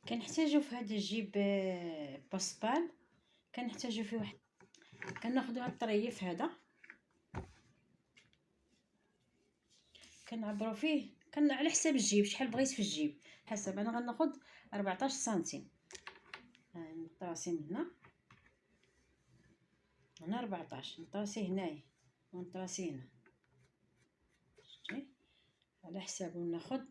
كنحتاجو في هذا الجيب باسبال. كنحتاجو فيه واحد، كناخدو هاد الطريف هذا، كنعبرو فيه، على حساب الجيب شحال بغيت في الجيب حسب. انا غناخد 14 سنتيم، نطاسي من هنا 14، نطاسي هنايا ونطاسي هنا، شتي على حسابو. ناخد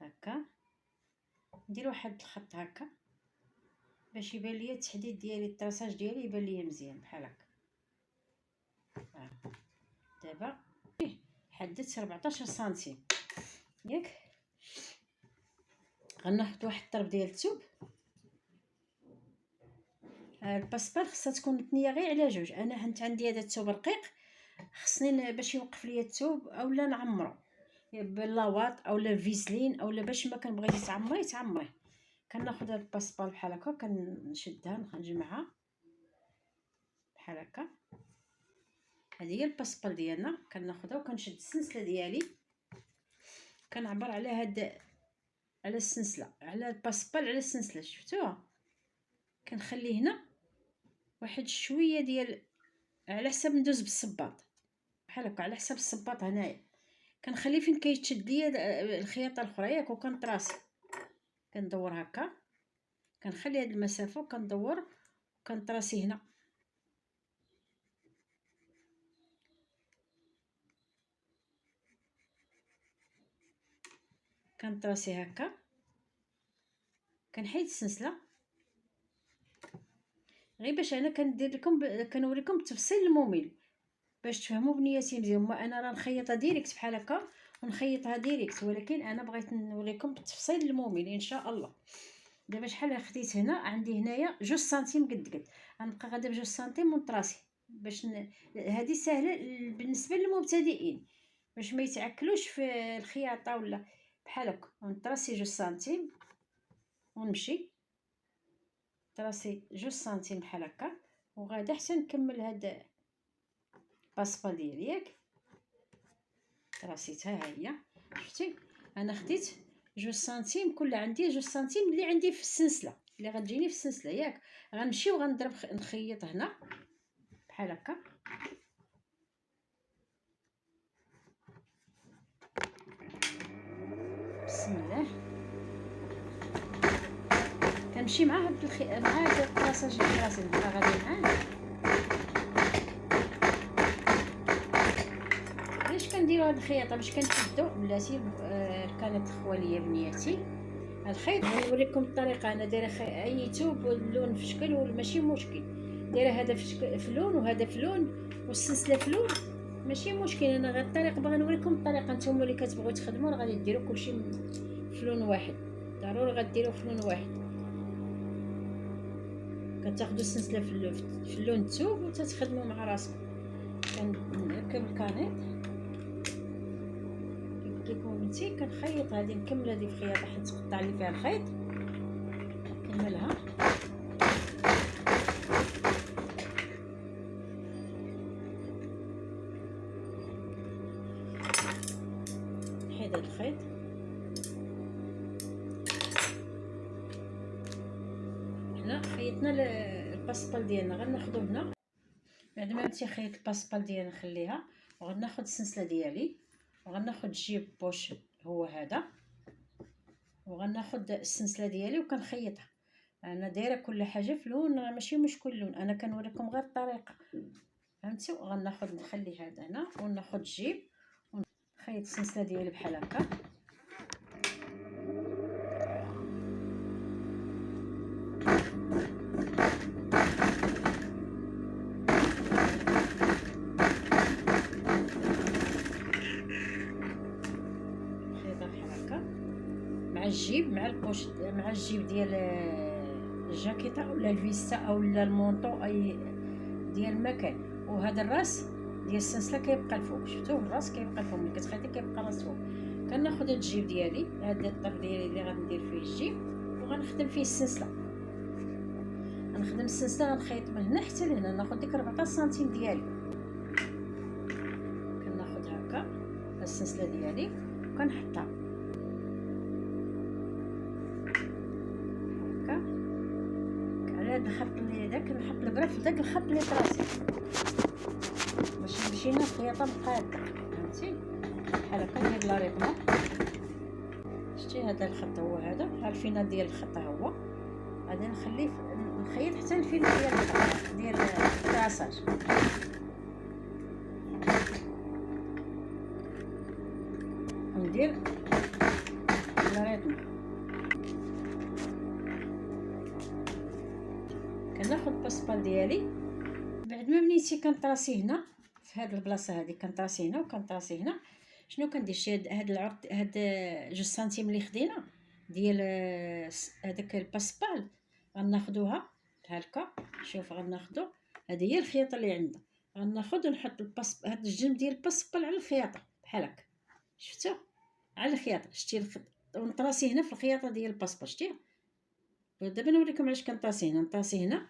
هكا، ندير واحد الخط هكا باش يبان ليا التحديد ديالي، الطراساج ديالي يبان ليا مزيان بحال هكا. دابا حددت 14 سنتيم ياك. غناخد واحد الطرف ديال الثوب. الباسبال خصها تكون متنيه غير على جوج. انا حنت عندي هذا الثوب رقيق، خصني باش يوقف ليا الثوب اولا نعمرو باللاواط اولا الفيسلين اولا باش ما كنبغي تعمري. كناخد هاد الباسبال بحال هكا، كنشدها نجمعها بحال هكا. هذه هي الباسبال ديالنا، كناخدها وكنشد السلسله ديالي، كنعبر على على السلسله، على الباسبال، على السلسله، شفتوها؟ كنخلي هنا واحد شويه ديال، على حساب ندوز بالصباط بحال هكا، على حساب الصباط هنايا. كنخلي فين كيتشد ليا الخياطه الاخرى ياك، وكنطراسي، كندور هكا، كنخلي هاد المسافه وكندور وكنطراسي هنا. كنطراسي هكا، كنحيد السلسله غير باش انا كندير لكم كنوريكم التفصيل الممل باش تفهموا بنياتي مزيان. ما انا راه نخيطها ديريكت بحال هكا ونخيطها ديريكت، ولكن انا بغيت نوريكم بالتفصيل الممل ان شاء الله. دابا شحال خديت هنا؟ عندي هنايا 2 سنتيم قد غنبقى غادا ب2 سنتيم ونطراسي باش هذه سهله بالنسبه للمبتدئين باش ما يتعكلوش في الخياطه ولا بحال هكا. نطراسي 2 سنتيم ونمشي طراسي 2 سنتيم بحال هكا، وغادا حتى نكمل هاد الباسبال ديالي ياك. طراسيتها ها هي، شفتي؟ انا خديت 2 سنتيم، كل عندي 2 سنتيم اللي عندي في السلسله، اللي غتجيني في السلسله ياك. غنمشي وغنضرب نخيط هنا بحال هكا، بسم الله. كنمشي مع هاد مع هاد الطراساج اللي راسي نبقى غادي معاه. علاش كنديروا هاد الخياطه؟ باش كنشدو بلاتي. كانت خواليه بنياتي الخيط، نوريكم الطريقه. انا دايره اي ثوب اللون في شكل ماشي مشكل، دايره هذا في لون وهذا في لون والسلسله في لون، ماشي مشكل. انا غير الطريقه باغا نوريكم الطريقه. نتوما اللي كتبغيو تخدموا غادي ديروا كلشي في لون واحد، ضروري غديروا في لون واحد. كتاخذوا السلسله في اللون الثوب وتتخدموا مع راسكم. كنركب الكانيط كيكون قلتي، كنخيط هذه، نكمل هذه في خياطه حيت تقطع لي فيها الخيط، نكملها نحيد هذا الخيط. حنا خيطنا الباسبال ديالنا، غناخذو هنا بعد ما تيخيط الباسبال ديالنا نخليها، وغناخذ السلسله ديالي وغناخذ جيب بوش هو هذا، وغناخذ السلسله ديالي وكنخيطها. انا دايره كل حاجه في لون، ماشي مشكل لون، انا كنوريكم غير الطريقه، فهمتوا؟ غناخذ نخلي هذا هنا وناخذ جيب ونخيط السلسله ديالي بحال هكا. مع الجيب، مع البوش، مع الجيب ديال الجاكيطه اولا الفيستا اولا المونطو اي ديال المكان. وهذا الراس ديال السلسله كيبقى الفوق، شفتوه؟ الراس كيبقى الفوق، ملي كتخيطي كيبقى الراس فوق. كناخذ الجيب ديالي، هذا الطرف ديالي اللي غندير فيه الجيب، وغنخدم فيه السلسله. غنخدم السلسله، غنخيط من هنا حتى لهنا، ناخذ ديك 14 سنتيم ديالي. كناخذ هكا السلسله ديالي وكنحطها هاد الخط اللي داك نحط البرا في داك الخط اللي طراسي باش يمشينا الخياطه مقاده، فهمتي؟ بحال هكا ندير لا ريطمه. شتي هذا الخط هو هذا، ها الفينال ديال الخط ها هو. غادي نخليه نخيط حتى الفينال ديال الخط ديال الطراساج. وندير لا ريطمه. كناخد الباسبال ديالي بعد ما بنيتي كنطراسي هنا في هاد البلاصه هادي، كنطراسي هنا وكنطراسي هنا. شنو كندير؟ شي هاد العرض، هاد 2 سنتيم اللي خدينا ديال هذاك الباسبال غناخدوها بحال هكا. شوف غناخدو، هذه هي الخياطه اللي عندنا. غناخد ونحط هاد الجنب ديال الباسبال على الخياطه بحال هكا، شفتو؟ على الخياطه. شتي الخط ونطراسي هنا في الخياطه ديال الباسبال، شتي؟ دابا نوريكم علاش كنطراسي هنا. نطراسي هنا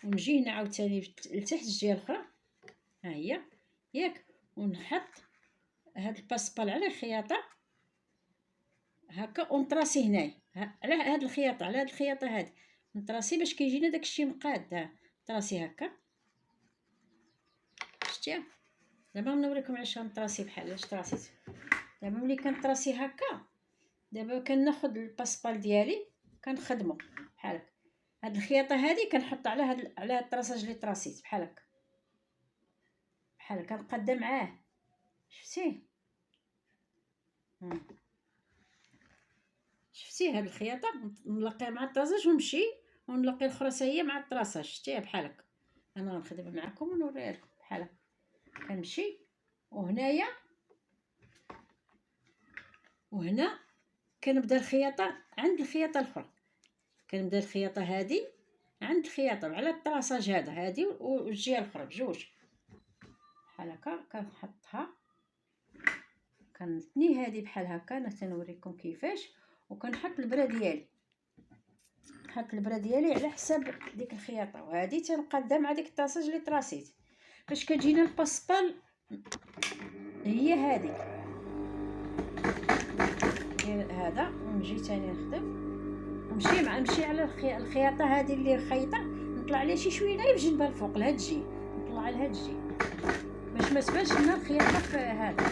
ونجي هنا عاوتاني لتحت الجهه الاخرى، ها هي ياك، ونحط هاد الباسبال على الخياطه هكا ونطراسي هنايا على هاد الخياطه، على هاد الخياطه هادي نطراسي باش كيجينا داكشي مقاد. ها طراسي هكا، شتي؟ دابا غنوريكم علاش غنطراسي بحال علاش طراسيت. دابا ملي كنطراسي هكا، دابا كناخد الباسبال ديالي كنخدمو بحال هكا. هاد الخياطه هادي كنحط على هاد الطراساج اللي طراسيت بحال هكا، بحال هكا نقاده معاه، شفتيه؟ شفتي هاد الخياطه نلقيها مع الطراساج ونمشي ونلقي الاخرى هي مع الطراساج، شتيها بحال هكا. انا غنخدم معكم ونوريها لكم بحال هكا. كنمشي وهنايا وهنا كنبدا الخياطه عند الخياطه الاخرى، كنبدا الخياطه هادي عند الخياطه على الطراساج هذا، هادي والجهه الاخرى بجوج بحال هكا. كنحطها كنتني هادي بحال هكا. انا تنوريكم كيفاش. وكنحط البرا ديالي، نحط البرا ديالي على حساب ديك الخياطه، وهادي تنقاده مع ديك الطراساج اللي طراسيت. باش كتجينا الباسبال هي هادي هذا. ونجي تاني نخدم نمشي على الخياطه هذه اللي خيطه، نطلع عليها شي شويه غير بجنبها الفوق لهاد الجي، نطلع لهاد الجي باش ما تبانش لنا الخياطه في هذا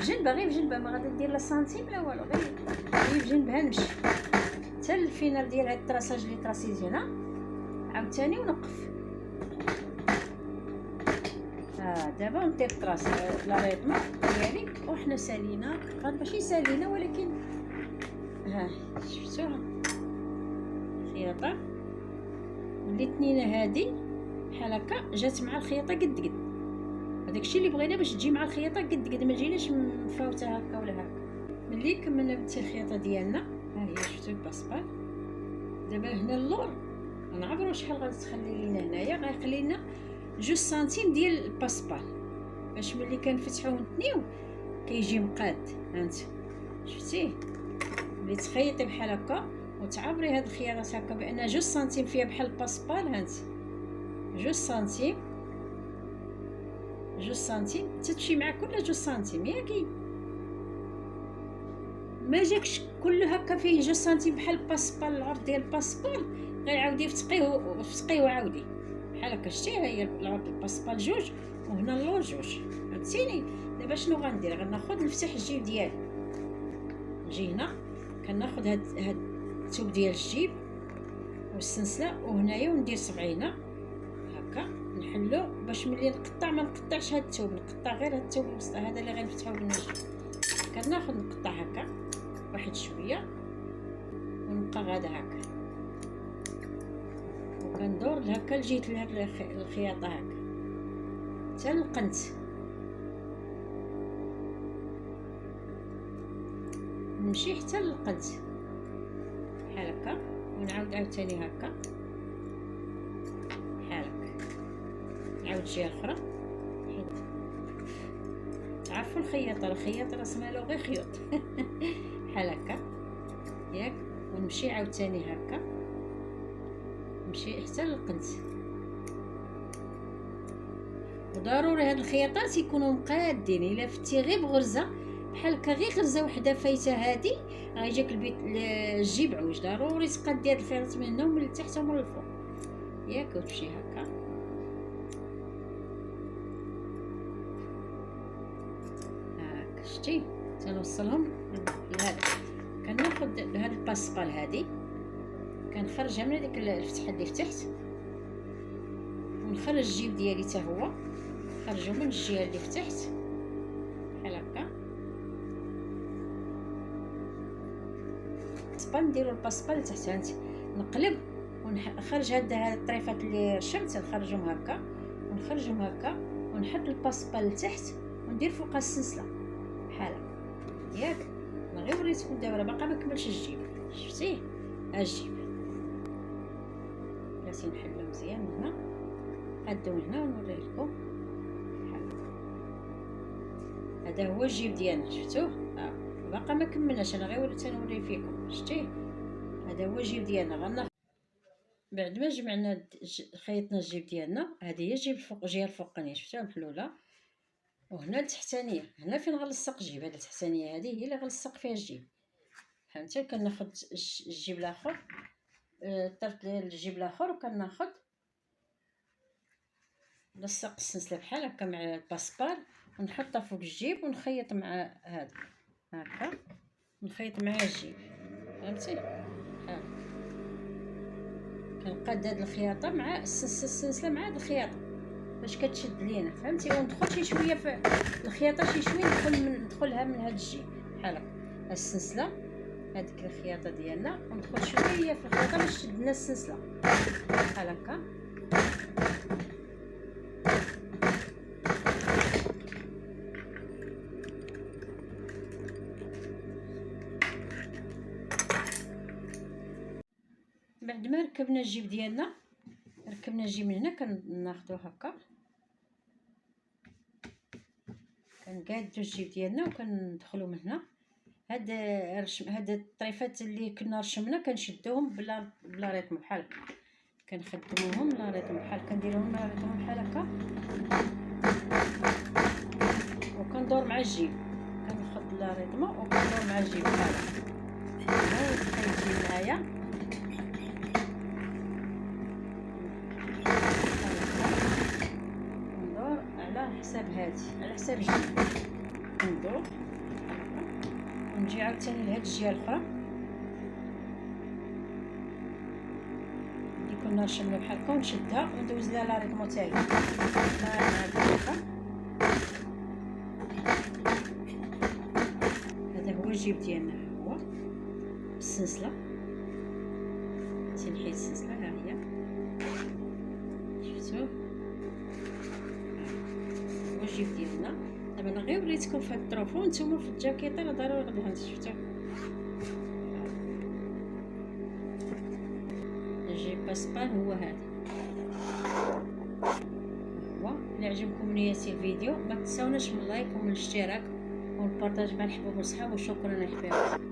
بجنبها، غير بجنبها. ما غادي ندير لا سنتيم لا والو، غير بجنبها نمشي حتى الفينال ديال هاد الطراساج اللي طراسيت هنا عاوتاني ونوقف. دابا ندير الطراس لا ريطمه ديالي وحنا سالينا، ماشي سالينا ولكن شفتوها الخياطه اللي تنينا هادي بحال هكا جات مع الخياطه قد قد. هداكشي اللي بغينا باش تجي مع الخياطه قد قد، ما تجيناش مفاوته هكا ولا هكا. ملي كملنا الخياطه ديالنا، ها هي شفتوا الباسبال. دابا هنا اللور غنعبروا شحال غتخلي لينا هنايا. غيخلي لنا 2 سنتيم ديال الباسبال باش ملي كنفتحوه ونتنيو كيجي مقاد. هانت شفتيه؟ ملي تخيطي بحال هكا وتعبري هاد الخياطات هكا بان 2 سنتيم فيها بحال الباسبال. هانت 2 سنتيم 2 سنتيم تتمشي مع كل 2 سنتيم ياكي. ما جاكش كله هكا فيه 2 سنتيم بحال الباسبال، العرض ديال الباسبال غير عاودي فتقيه وعاودي بحال هكا. شتي ها هي العرض الباسبال جوج وهنا اللور جوج، فهمتيني؟ دابا شنو غندير؟ غناخد نفتح الجيب ديالي، نجي هنا كناخد هاد الثوب ديال الجيب والسلسله وهنايا وندير صبعينه هكا نحلو باش ملي نقطع ما نقطعش هاد الثوب، نقطع غير هاد الثوب الوسط هذا اللي غنفتحو بالنجم. كناخد نقطع هكا واحد شويه ونبقى غادا هكا وكندور هكا لجيت لهاد الخياطه هكا حتى القنت. نمشي حتى للقنت بحال هكا ونعاود عاوتاني هكا بحال هكا. نعاود الجهه الاخرى. تعرفوا الخياطه راس مالو غير خيوط بحال هكا ياك. ونمشي عاوتاني هكا نمشي حتى للقنت. وضروري هاد الخياطات يكونوا مقادين. الا فتي غير بغرزه بحال هكا غير غرزه وحده فايته هادي غيجيك الجيب عوج. ضروري تقادي هاد الخياطات من هنا ومن التحت ومن الفوق ياك وتمشي هكا. هاك شتي تنوصلهم لهذا. كناخد هاد الباسبال هادي كنخرجها من هذيك الفتحه اللي في تحت، ونخرج الجيب ديالي حتى هو نخرجو من الجهه اللي في تحت بحال هكا. الباسبال نديرو الباسبال لتحت، هانت نقلب ونخرج هاد الطريفات اللي رشمت نخرجهم هكا ونخرجهم هكا، ونحط الباسبال لتحت وندير فوقها السلسله بحال هكا ياك. انا غير وريتكم دابا راه باقا ما كملش الجيب، شفتيه ها الجيب. بلاتي نحلو مزيان من هنا، قادو من هنا ونوريه لكم بحال هذا. هو الجيب ديالنا شفتوه، باقا ما كملناش، انا غير تنوري فيكم شتيه. هذا هو الجيب ديالنا. غناخد بعد ما جمعنا خيطنا الجيب ديالنا، هذه هي الجيب الفوق الجهه الفوقانيه شفتوها محلوله، وهنا التحتانيه هنا فين غنلصق الجيب. هذه التحتانيه هذه هي اللي غنلصق فيها الجيب، فهمتي. كناخد الجيب الاخر، طرت الجيب الاخر، وكناخد نلصق السلسله بحال هكا مع الباسبال ونحطها فوق الجيب ونخيط مع هذا هكا، نخيط مع الجيب فهمتي. كنقاد هاد الخياطه مع السلسله مع هاد الخياطه باش كتشد لينا فهمتي. وندخل شي شويه في الخياطه، شي شويه ندخلها من هاد الجيب بحال هكا السلسله، هذيك الخياطه ديالنا، وندخل شويه في الخياطه باش تشد لنا السلسله بحال هكا. بعد ما ركبنا الجيب ديالنا، ركبنا الجيب من هنا، كناخذو هكا كنقادو الجيب ديالنا وكندخلو من هنا. هاد الطريفات اللي كنا رشمنا كنشدوهم بلا ريتم بحال هكا، كنخدموهم بلا ريتم بحال كنديروهم بلا ريتم بحال هكا، وكندور مع الجيب، كناخد لا ريتم وكندور مع الجيب بحال هكا. كيجي معايا على حساب هادي، على حساب الجيب ندور ونجي عاوتاني لهاد الجهه الاخرى اللي كنا رشمنا بحال هكا، ونشدها وندوز لها لا ريتم تاعي هكا. هذا هو الجيب ديالنا، هو السلسله. تنحيد السلسله ها هي شفتو، هو الجيب ديالنا. دابا انا غير وريتكم في هاد الطروفه، نتوما في الجاكيطه راه ضروري غادي شفتو الجيب باسبال هو هذا. هو الا عجبكم نياتي الفيديو ما تنساوناش من اللايك ومن الاشتراك والبارطاج مع الحباب والصحاب، وشكرا يا حبايبي.